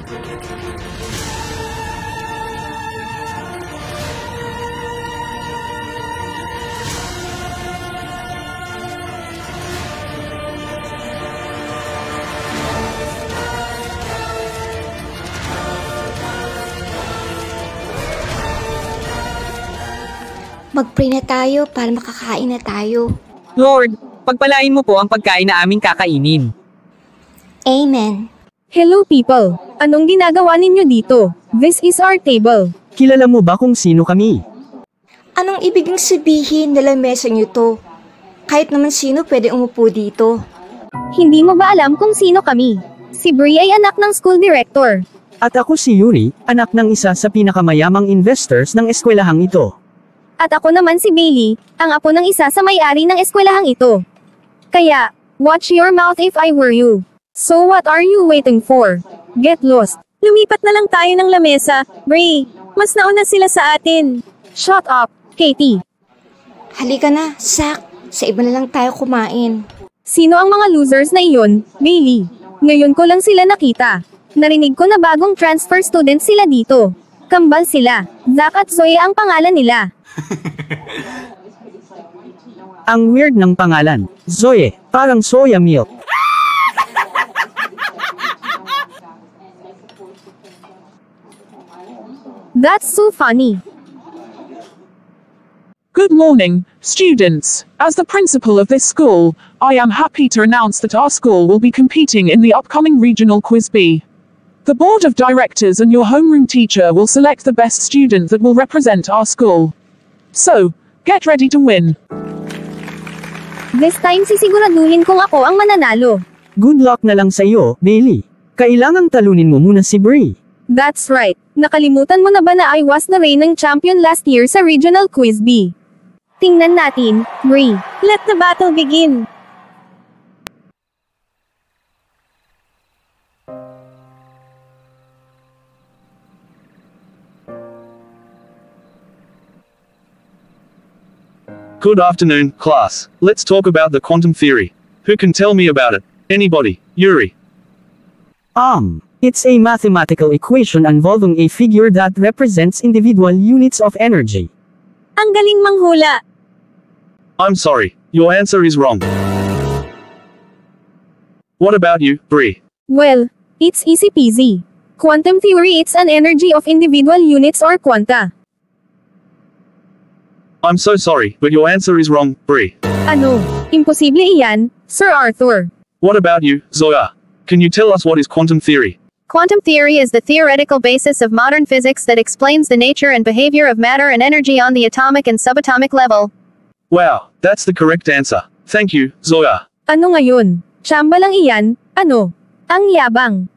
Mag-pray na tayo para makakain na tayo. Lord, pagpalain mo po ang pagkain na aming kakainin. Amen. Hello people! Anong ginagawa ninyo dito? This is our table. Kilala mo ba kung sino kami? Anong ibig sabihin na lamesa niyo to? Kahit naman sino pwede umupo dito. Hindi mo ba alam kung sino kami? Si Bree ay anak ng school director. At ako si Yuri, anak ng isa sa pinakamayamang investors ng eskwelahang ito. At ako naman si Bailey, ang apo ng isa sa may-ari ng eskwelahang ito. Kaya, watch your mouth if I were you. So what are you waiting for? Get lost. Lumipat na lang tayo ng lamesa, Bree. Mas nauna sila sa atin. Shut up, Katie. Halika na, Zach. Sa iba na lang tayo kumain. Sino ang mga losers na iyon, Bailey? Ngayon ko lang sila nakita. Narinig ko na bagong transfer student sila dito. Kambal sila. Zach at Zoe ang pangalan nila. Ang weird ng pangalan. Zoe, parang soya milk. That's so funny. Good morning, students. As the principal of this school, I am happy to announce that our school will be competing in the upcoming regional quiz B. The board of directors and your homeroom teacher will select the best student that will represent our school. So, get ready to win. This time sisiguraduhin kong ako ang mananalo. Good luck na lang sa iyo, Bailey. Kailangang talunin mo muna si Bree. That's right. Nakalimutan mo na ba na I was the reigning champion last year sa Regional Quiz B? Tingnan natin, Bree. Let the battle begin. Good afternoon, class. Let's talk about the quantum theory. Who can tell me about it? Anybody? Yuri. It's a mathematical equation involving a figure that represents individual units of energy. Ang galing manghula. I'm sorry, your answer is wrong. What about you, Bree? Well, it's easy peasy. Quantum theory it's an energy of individual units or quanta. I'm so sorry, but your answer is wrong, Bree. Ano? Imposible iyan, Sir Arthur. What about you, Zoya? Can you tell us what is quantum theory? Quantum theory is the theoretical basis of modern physics that explains the nature and behavior of matter and energy on the atomic and subatomic level. Wow, that's the correct answer. Thank you, Zoya. Ano ngayon? Tsamba lang iyan, ano? Ang yabang.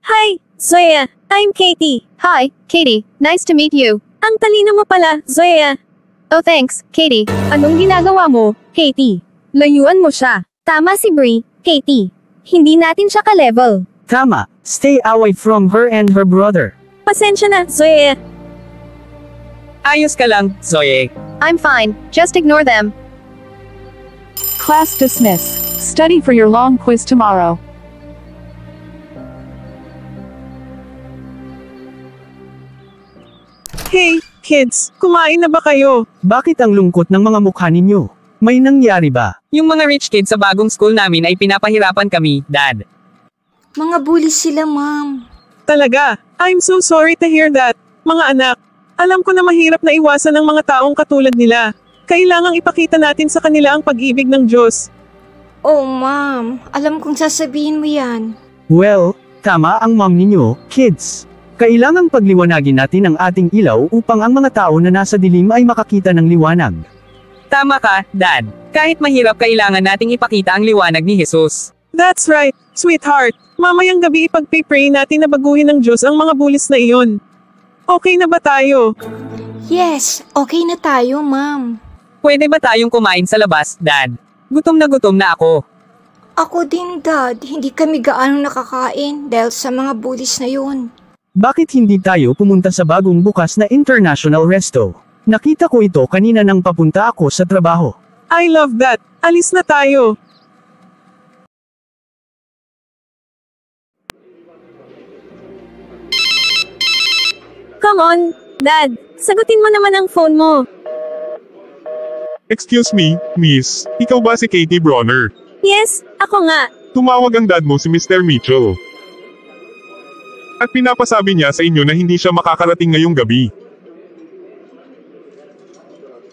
Hi, Zoya. I'm Katie. Hi, Katie. Nice to meet you. Ang talino mo pala, Zoya. Oh thanks, Katie. Anong ginagawa mo, Katie? Layuan mo siya. Tama si Bree, Katie. Hindi natin siya ka-level. Tama, stay away from her and her brother. Pasensya na, Zoya. Ayos ka lang, Zoe. I'm fine. Just ignore them. Class dismissed. Study for your long quiz tomorrow. Hey, kids, kumain na ba kayo? Bakit ang lungkot ng mga mukha ninyo? May nangyari ba? Yung mga rich kids sa bagong school namin ay pinapahirapan kami, Dad. Mga bullies sila, Ma'am. Talaga, I'm so sorry to hear that. Mga anak, alam ko na mahirap na iwasan ng mga taong katulad nila. Kailangang ipakita natin sa kanila ang pag-ibig ng Diyos. Oh, Ma'am. Alam kong sasabihin mo yan. Well, tama ang mom ninyo, kids. Kailangang pagliwanagin natin ang ating ilaw upang ang mga tao na nasa dilim ay makakita ng liwanag. Tama ka, Dad. Kahit mahirap kailangan nating ipakita ang liwanag ni Jesus. That's right, sweetheart. Mamayang gabi ipag-pray natin na baguhin ng Diyos ang mga bulis na iyon. Okay na ba tayo? Yes, okay na tayo, Ma'am. Pwede ba tayong kumain sa labas, Dad? Gutom na ako. Ako din, Dad. Hindi kami gaano nakakain dahil sa mga bullies na yun. Bakit hindi tayo pumunta sa bagong bukas na international resto? Nakita ko ito kanina nang papunta ako sa trabaho. I love that. Alis na tayo. Come on, Dad. Sagutin mo naman ang phone mo. Excuse me, miss. Ikaw ba si Katie Bronner? Yes, ako nga. Tumawag ang dad mo si Mr. Mitchell. At pinapasabi niya sa inyo na hindi siya makakarating ngayong gabi.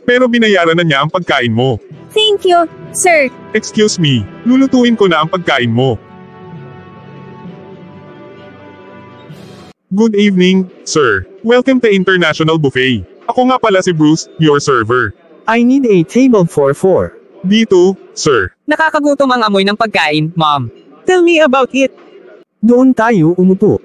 Pero binayaran na niya ang pagkain mo. Thank you, sir. Excuse me, lulutuin ko na ang pagkain mo. Good evening, sir. Welcome to International Buffet. Ako nga pala si Bruce, your server. I need a table for 4. Dito, sir. Nakakagutom ang amoy ng pagkain, Mom. Tell me about it. Doon tayo umupo.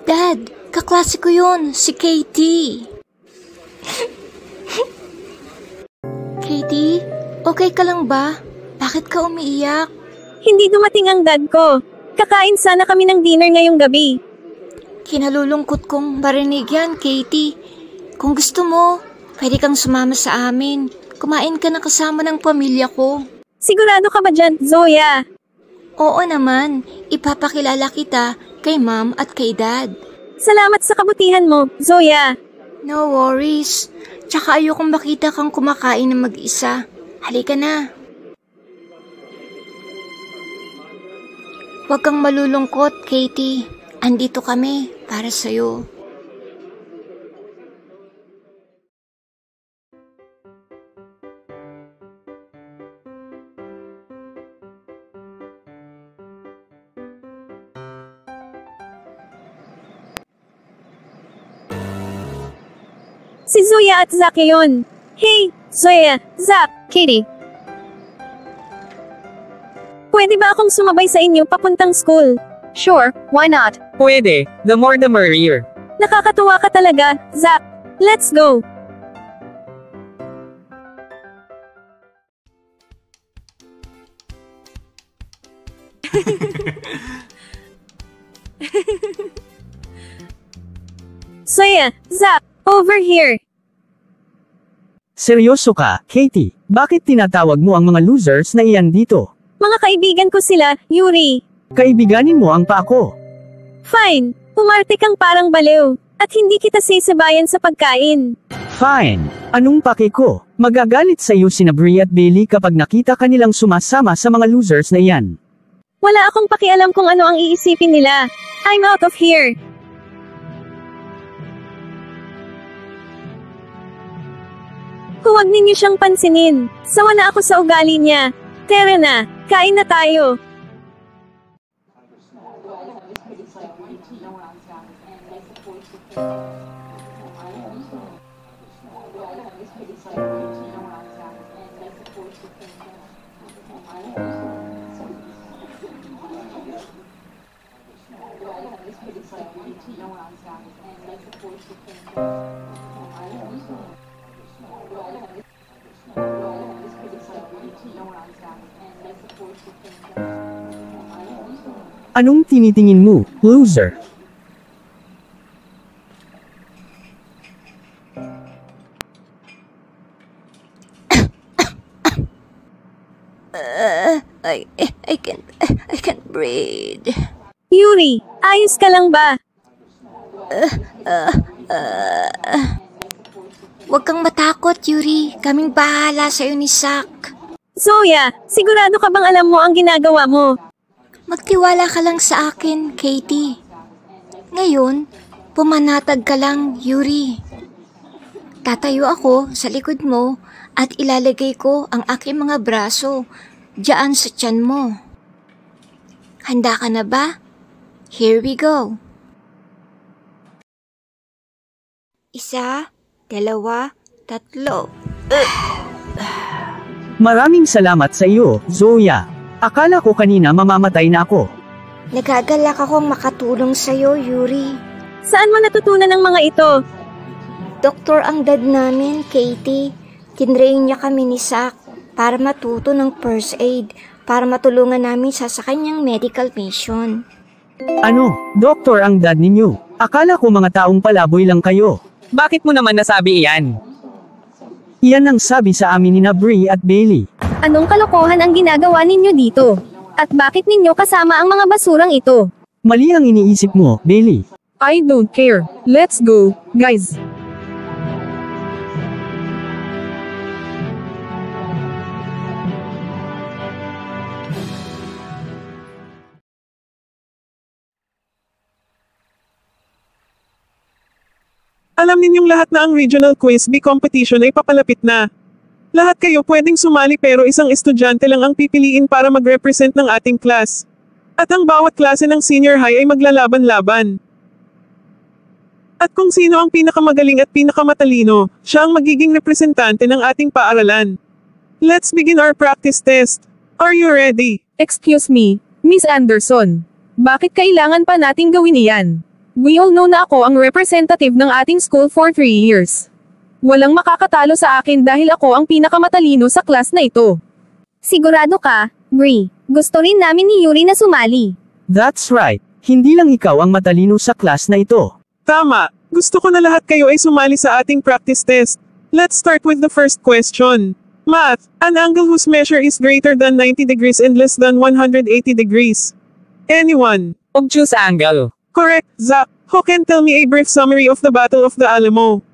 Dad, kaklase ko yun, si Katie. Katie, okay ka lang ba? Bakit ka umiiyak? Hindi dumating ang dad ko. Kakain sana kami ng dinner ngayong gabi. Kinalulungkot kong marinig yan, Katie. Kung gusto mo, pwede kang sumama sa amin. Kumain ka na kasama ng pamilya ko. Sigurado ka ba dyan, Zoya? Oo naman, ipapakilala kita kay Mom at kay Dad. Salamat sa kabutihan mo, Zoya. No worries. Tsaka ayokong makita kang kumakain ng mag-isa. Halika na. Huwag kang malulungkot, Katie. Andito kami para sa'yo. Si Zoya at Zack yun. Hey, Zoya, Zack. Katie, Pwede ba akong sumabay sa inyo papuntang school? sure, why not? Pwede, the more the merrier. Nakakatuwa ka talaga, Zack. Let's go. Zoya, Zack, over here. Seryoso ka, Katie? Bakit tinatawag mo ang mga losers na iyan dito? Mga kaibigan ko sila, Yuri. Kaibiganin mo ang pa ako. Fine, umarte kang parang baliw. At hindi kita sisabayan sa pagkain. Fine. Anong pake ko? Magagalit sa iyo sina Brie at Bailey kapag nakita kanilang sumasama sa mga losers na iyan. Wala akong pakialam kung ano ang iisipin nila. I'm out of here. Huwag ninyo siyang pansinin. Sawa na ako sa ugali niya. Tara na, kain na tayo. Anong tinitingin mo, loser? I can't breathe. Yuri, ayos ka lang ba? Huwag kang matakot, Yuri. Kaming bahala sa'yo ni Zack. Zoya, sigurado ka bang alam mo ang ginagawa mo? Magtiwala ka lang sa akin, Katie. Ngayon, pumanatag ka lang, Yuri. Tatayo ako sa likod mo at ilalagay ko ang aking mga braso diyan sa tiyan mo. Handa ka na ba? Here we go. 1, 2, 3. Maraming salamat sa iyo, Zoya. Akala ko kanina mamamatay na ako. Nagagalak akong makatulong sa'yo, Yuri. Saan mo natutunan ang mga ito? Doktor ang dad namin, Katie. Tinrain niya kami ni Zack para matuto ng first aid, para matulungan namin siya sa kanyang medical mission. Ano, doktor ang dad ninyo? Akala ko mga taong palaboy lang kayo. Bakit mo naman nasabi iyan? Iyan ang sabi sa amin ni Brie at Bailey. Anong kalokohan ang ginagawa ninyo dito? At bakit ninyo kasama ang mga basurang ito? Mali ang iniisip mo, Bailey. I don't care. Let's go, guys. Alam ninyong lahat na ang Regional Quiz Bee competition ay papalapit na. Lahat kayo pwedeng sumali pero isang estudyante lang ang pipiliin para mag-represent ng ating class. At ang bawat klase ng senior high ay maglalaban-laban. At kung sino ang pinakamagaling at pinakamatalino, siya ang magiging representante ng ating paaralan. Let's begin our practice test. Are you ready? Excuse me, Miss Anderson. Bakit kailangan pa nating gawin iyan? We all know na ako ang representative ng ating school for 3 years. Walang makakatalo sa akin dahil ako ang pinakamatalino sa class na ito. Sigurado ka, Bree. Gusto rin namin ni Yuri na sumali. That's right. Hindi lang ikaw ang matalino sa class na ito. Tama. Gusto ko na lahat kayo ay sumali sa ating practice test. Let's start with the first question. Math. An angle whose measure is greater than 90 degrees and less than 180 degrees. Anyone? Obtuse angle. Correct, Zach. Who can tell me a brief summary of the Battle of the Alamo?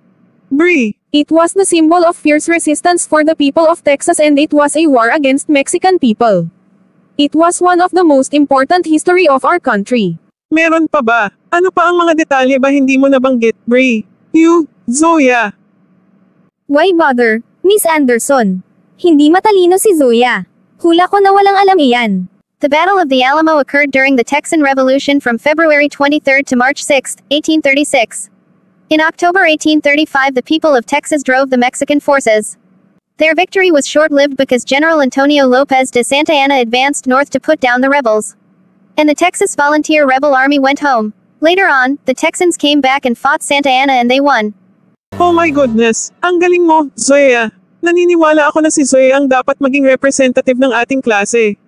Bree. It was the symbol of fierce resistance for the people of Texas and it was a war against Mexican people. It was one of the most important history of our country. Meron pa ba? Ano pa ang mga detalye ba hindi mo nabanggit, Bree? You, Zoya. Why bother, Miss Anderson? Hindi matalino si Zoya. Hula ko na walang alam iyan. The Battle of the Alamo occurred during the Texan Revolution from February 23 to March 6, 1836. In October 1835 the people of Texas drove the Mexican forces. Their victory was short-lived because General Antonio Lopez de Santa Anna advanced north to put down the rebels. And the Texas Volunteer Rebel Army went home. Later on, the Texans came back and fought Santa Anna and they won. Oh my goodness, ang galing mo, Zoya. Naniniwala ako na si Zoya ang dapat maging representative ng ating klase.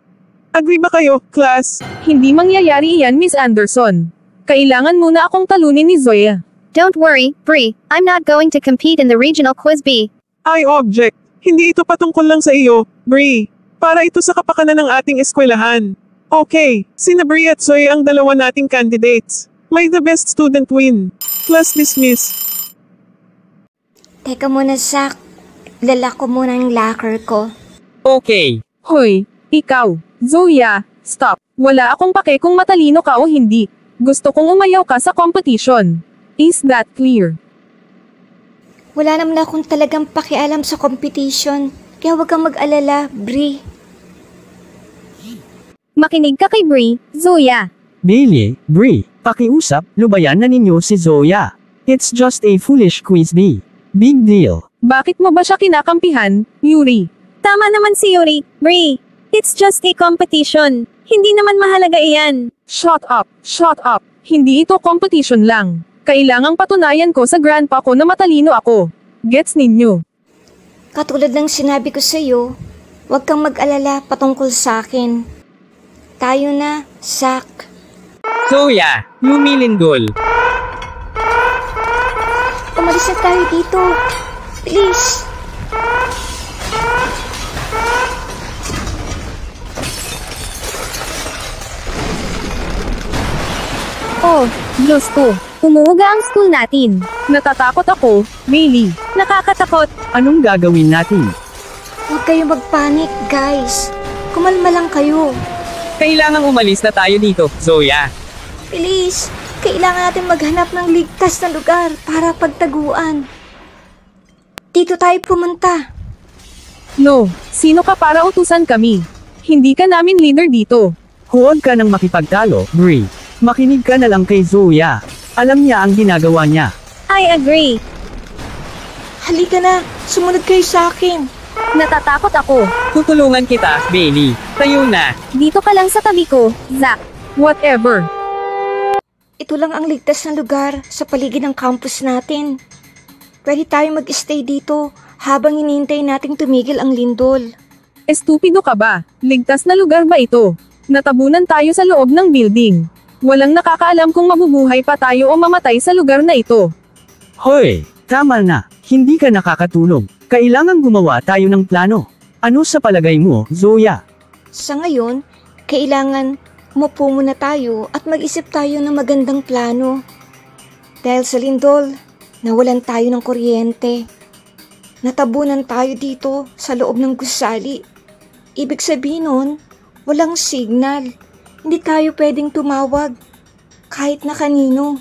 Agree ba kayo, class? Hindi mangyayari iyan, Miss Anderson. Kailangan muna akong talunin ni Zoya. Don't worry, Bree. I'm not going to compete in the regional quiz bee. I object. Hindi ito patungkol lang sa iyo, Bree. Para ito sa kapakanan ng ating eskwelahan. Okay, sina Bree at Zoe ang dalawa nating candidates. May the best student win. Class dismiss. Teka muna, Zach. Lala ko muna ang locker ko. Okay. Hoy, ikaw, Zoya, stop. Wala akong pake kung matalino ka o hindi. Gusto kong umayaw ka sa competition. Is that clear? Wala naman akong talagang pakialam sa competition. Kaya huwag kang mag-alala, Bree. Makinig ka kay Bree, Zoya. Bailey, Bree, pakiusap, lubayan na ninyo si Zoya. It's just a foolish quiz bee. Big deal. Bakit mo ba siya kinakampihan, Yuri? Tama naman si Yuri, Bree. It's just a competition. Hindi naman mahalaga iyan. Shut up, shut up. Hindi ito competition lang. Kailangang patunayan ko sa grandpa ko na matalino ako. Gets ninyo? Katulad ng sinabi ko sa'yo, huwag kang mag-alala patungkol sa akin. Tayo na, Zach. Zoya, lumilindol. Umalis na tayo dito. Please. Oh, Diyos ko. Umuuga ang school natin. Natatakot ako, Bailey. Nakakatakot. Anong gagawin natin? Huwag kayo magpanik, guys. Kumalma lang kayo. Kailangang umalis na tayo dito, Zoya. Please, kailangan natin maghanap ng ligtas na lugar para pagtaguan. Dito tayo pumunta. No, sino ka para utusan kami? Hindi ka namin leader dito. Huwag ka nang makipagtalo, Bree. Makinig ka na lang kay Zoya. Alam niya ang ginagawa niya. I agree. Halika na, sumunod kayo sa akin. Natatakot ako. Tutulungan kita, Bailey. Tayo na. Dito ka lang sa tabi ko, Zach. Whatever. Ito lang ang ligtas na lugar sa paligid ng campus natin. Pwede tayo mag-stay dito habang hinihintay nating tumigil ang lindol. Estupido ka ba? Ligtas na lugar ba ito? Natabunan tayo sa loob ng building. Walang nakakaalam kung mabubuhay pa tayo o mamatay sa lugar na ito. Hoy, tama na. Hindi ka nakakatulog. Kailangan gumawa tayo ng plano. Ano sa palagay mo, Zoya? Sa ngayon, kailangan umupo muna tayo at mag-isip tayo ng magandang plano. Dahil sa lindol, nawalan tayo ng kuryente. Natabunan tayo dito sa loob ng gusali. Ibig sabihin nun, walang signal. Hindi tayo pwedeng tumawag. Kahit na kanino.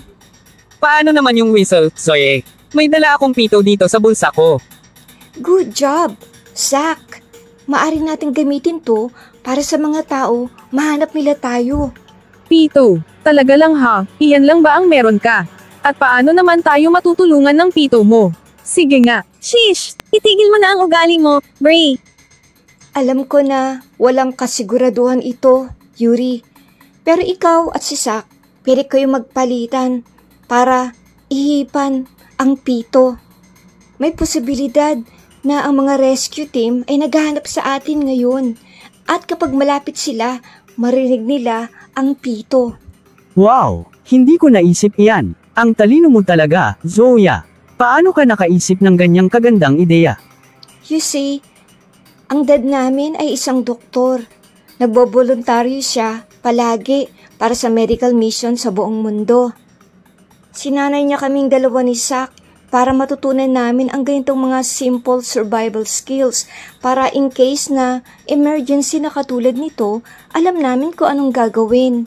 Paano naman yung whistle, Zoe? May dala akong pito dito sa bulsa ko. Good job, Zach. Maari nating gamitin to para sa mga tao, mahanap nila tayo. Pito, talaga lang ha, iyan lang ba ang meron ka? At paano naman tayo matutulungan ng pito mo? Sige nga. Sheesh! Itigil mo na ang ugali mo, Brie. Alam ko na walang kasiguraduhan ito, Yuri. Pero ikaw at si Zach, pwede kayo magpalitan para ihipan ang pito. May posibilidad na ang mga rescue team ay naghahanap sa atin ngayon. At kapag malapit sila, marinig nila ang pito. Wow! Hindi ko naisip iyan. Ang talino mo talaga, Zoya. Paano ka nakaisip ng ganyang kagandang ideya? You see, ang dad namin ay isang doktor. Nagboboluntaryo siya palagi para sa medical mission sa buong mundo. Sinanay niya kaming dalawa ni Zach para matutunan namin ang ganitong mga simple survival skills para in case na emergency na katulad nito, alam namin kung anong gagawin.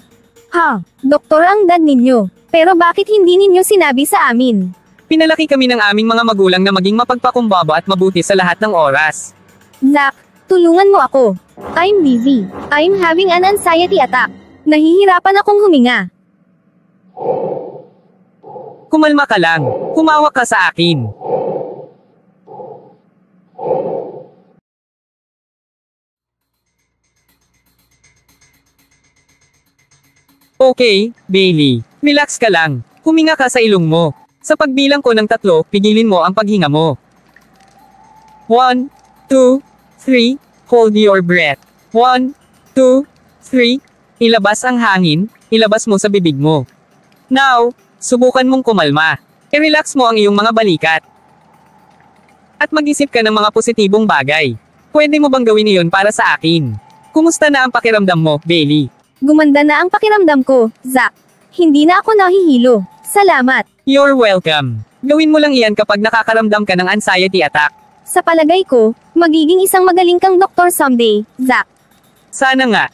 Ha, doktor ang dad ninyo. Pero bakit hindi ninyo sinabi sa amin? Pinalaki kami ng aming mga magulang na maging mapagpakumbaba at mabuti sa lahat ng oras. Zach, tulungan mo ako. I'm busy. I'm having an anxiety attack. Nahihirapan akong huminga. Kumalma ka lang. Humawak ka sa akin. Okay, Bailey. Relax ka lang. Huminga ka sa ilong mo. Sa pagbilang ko ng 3, pigilin mo ang paghinga mo. 1, 2, 3, hold your breath. 1, 2, 3, ilabas ang hangin, ilabas mo sa bibig mo. Now, subukan mong kumalma. I-relax mo ang iyong mga balikat. At mag-isip ka ng mga positibong bagay. Pwede mo bang gawin iyon para sa akin? Kumusta na ang pakiramdam mo, Bailey? Gumanda na ang pakiramdam ko, Zach. Hindi na ako nahihilo. Salamat. You're welcome. Gawin mo lang iyan kapag nakakaramdam ka ng anxiety attack. Sa palagay ko, magiging isang magaling kang doktor someday, Zach. Sana nga.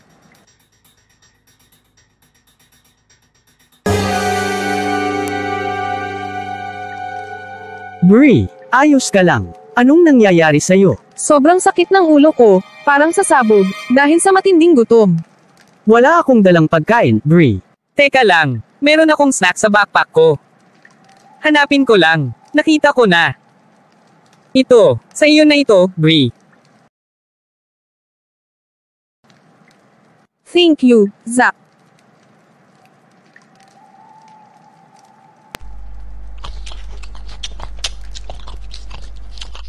Brie, ayos ka lang. Anong nangyayari sa'yo? Sobrang sakit ng ulo ko, parang sasabog, dahil sa matinding gutom. Wala akong dalang pagkain, Brie. Teka lang, meron akong snack sa backpack ko. Hanapin ko lang. Nakita ko na. Ito, sa iyo na ito, Brie. Thank you, Zach.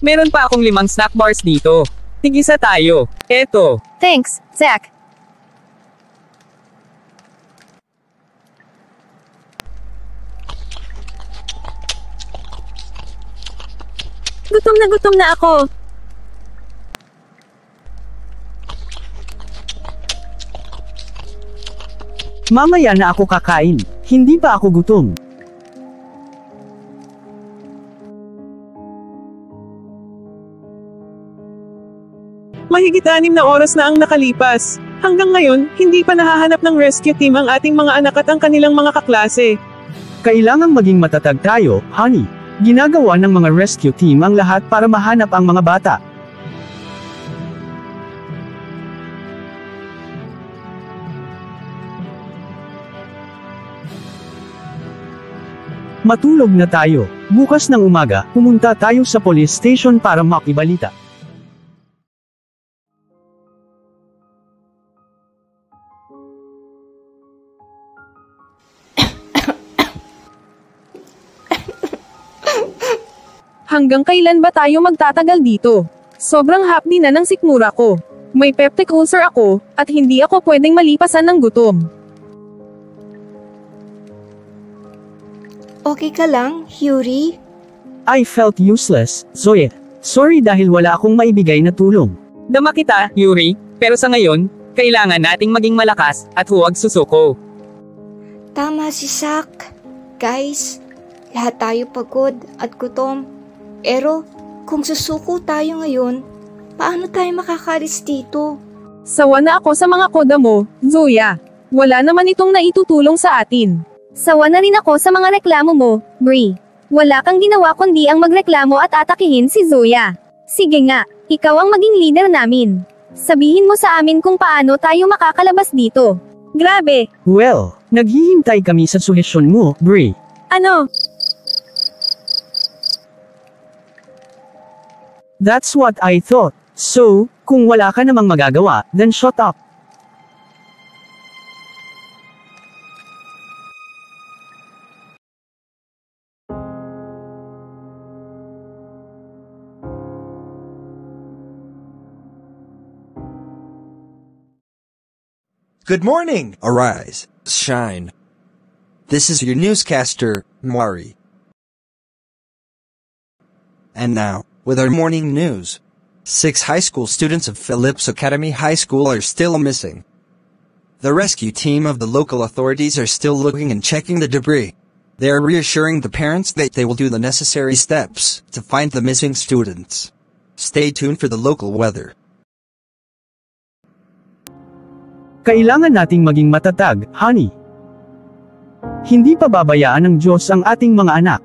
Meron pa akong 5 snack bars dito. Tig-isa tayo. Eto. Thanks, Zach. Gutom na ako. Mamaya na ako kakain. Hindi pa ako gutom. Mahigit 6 na oras na ang nakalipas. Hanggang ngayon, hindi pa nahahanap ng rescue team ang ating mga anak at ang kanilang mga kaklase. Kailangang maging matatag tayo, honey. Ginagawa ng mga rescue team ang lahat para mahanap ang mga bata. Matulog na tayo. Bukas ng umaga, pumunta tayo sa police station para makibalita. Hanggang kailan ba tayo magtatagal dito? Sobrang hapdi na ng sikmura ko. May peptic ulcer ako, at hindi ako pwedeng malipasan ng gutom. Okay ka lang, Yuri? I felt useless, Zoe. Sorry dahil wala akong maibigay na tulong. Dama kita, Yuri. Pero sa ngayon, Kailangan nating maging malakas at huwag susuko. Tama si Zack. Guys, lahat tayo pagod at gutom. Pero kung susuko tayo ngayon, paano tayo makakalis dito? Sawa na ako sa mga koda mo, Zoya. Wala naman itong naitutulong sa atin. Sawa na rin ako sa mga reklamo mo, Bree. Wala kang ginawa kundi ang magreklamo at atakihin si Zoya. Sige nga, ikaw ang maging leader namin. Sabihin mo sa amin kung paano tayo makakalabas dito. Grabe! Well, naghihintay kami sa suhesyon mo, Bree. Ano? That's what I thought. So, kung wala ka namang magagawa, then shut up. Good morning! Arise, shine. This is your newscaster, Mari. And now, with our morning news. 6 high school students of Phillips Academy High School are still missing. The rescue team of the local authorities are still looking and checking the debris. They are reassuring the parents that they will do the necessary steps to find the missing students. Stay tuned for the local weather. Kailangan nating maging matatag, honey. Hindi pababayaan ng Diyos ang ating mga anak.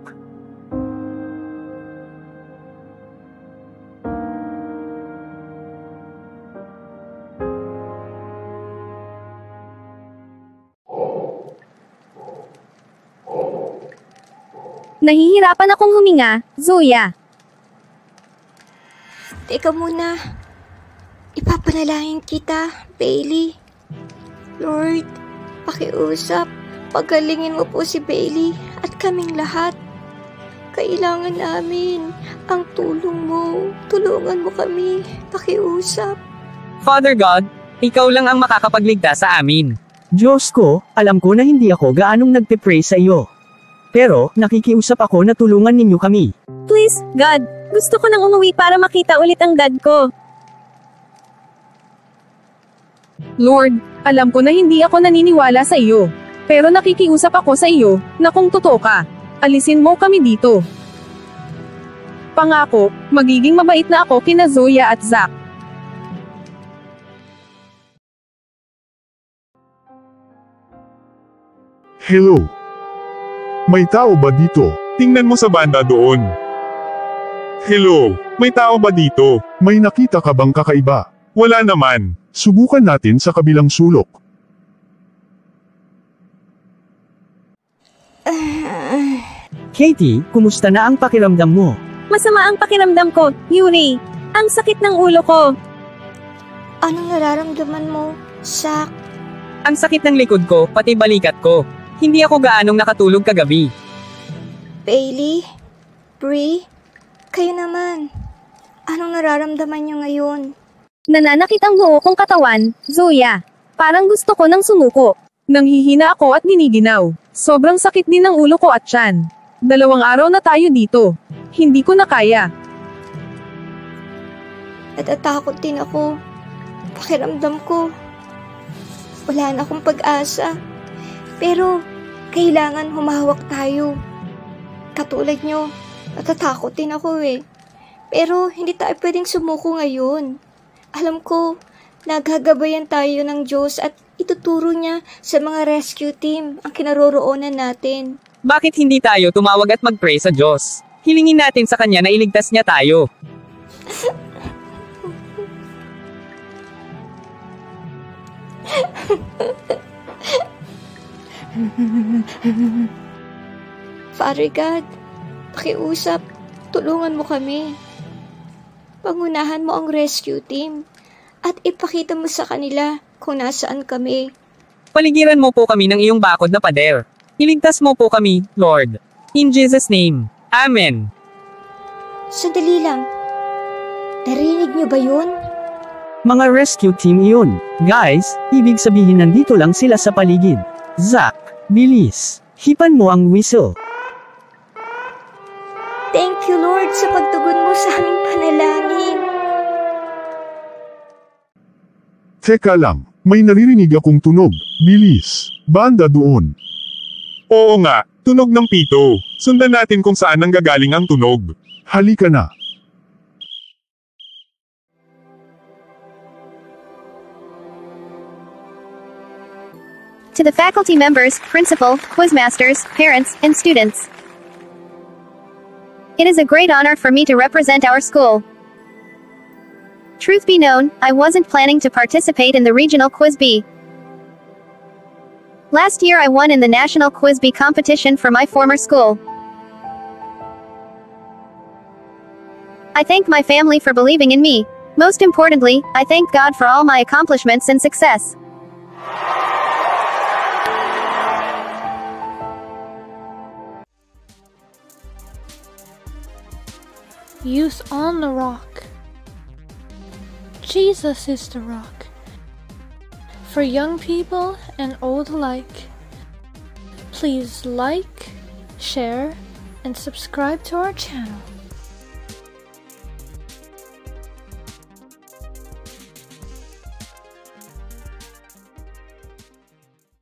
Nahihirapan akong huminga, Zoya. Teka muna. Ipapanalangin kita, Bailey. Lord, pakiusap, pagalingin mo po si Bailey at kaming lahat. Kailangan namin ang tulong mo. Tulungan mo kami, pakiusap. Father God, ikaw lang ang makakapagligtas sa amin. Diyos ko, alam ko na hindi ako gaanong nagpe-pray sa iyo. Pero, nakikiusap ako na tulungan ninyo kami. Please, God, gusto ko nang umuwi para makita ulit ang dad ko. Lord, alam ko na hindi ako naniniwala sa iyo. Pero nakikiusap ako sa iyo, na kung totoo ka, alisin mo kami dito. Pangako, magiging mabait na ako kina Zoya at Zack. Hello? May tao ba dito? Tingnan mo sa banda doon. Hello? May tao ba dito? May nakita ka bang kakaiba? Wala naman. Subukan natin sa kabilang sulok. Katie, kumusta na ang pakiramdam mo? Masama ang pakiramdam ko, Yuri. Ang sakit ng ulo ko. Anong nararamdaman mo, Zack? Ang sakit ng likod ko, pati balikat ko. Hindi ako gaanong nakatulog kagabi. Bailey? Bree? Kayo naman. Anong nararamdaman niyo ngayon? Nananakit ang buo kong katawan, Zoya. Parang gusto ko nang sumuko. Nanghihina ako at niniginaw. Sobrang sakit din ng ulo ko at tiyan. 2 araw na tayo dito. Hindi ko na kaya. Natatakot din ako. Pakiramdam ko. Wala na akong pag-asa. Pero, kailangan humahawak tayo. Katulad nyo, natatakot din ako eh. Pero, hindi tayo pwedeng sumuko ngayon. Alam ko, naghagabayan tayo ng Diyos at ituturo niya sa mga rescue team ang kinaroroonan natin. Bakit hindi tayo tumawag at mag-pray sa Diyos? Hilingin natin sa Kanya na iligtas niya tayo. Father God, pakiusap, tulungan mo kami. Pangunahan mo ang rescue team at ipakita mo sa kanila kung nasaan kami. Paligiran mo po kami ng iyong bakod na pader. Iligtas mo po kami, Lord. In Jesus' name. Amen. Sandali lang. Narinig niyo ba yun? Mga rescue team iyon. Guys, ibig sabihin nandito lang sila sa paligid. Zack, bilis. Hipan mo ang whistle. Thank you, Lord, sa pagtugon mo sa aming panalangin. Teka lang, May naririnig akong tunog. Bilis. Banda doon. Oo nga, tunog ng pito. Sundan natin kung saan nanggagaling ang tunog. Halika na. To the faculty members, principal, quizmasters, parents, and students. It is a great honor for me to represent our school. Truth be known, I wasn't planning to participate in the regional Quiz Bee. Last year I won in the national Quiz Bee competition for my former school. I thank my family for believing in me. Most importantly, I thank God for all my accomplishments and success. Youth on the rock. Jesus is the rock. For young people and old alike. Please like, share, and subscribe to our channel.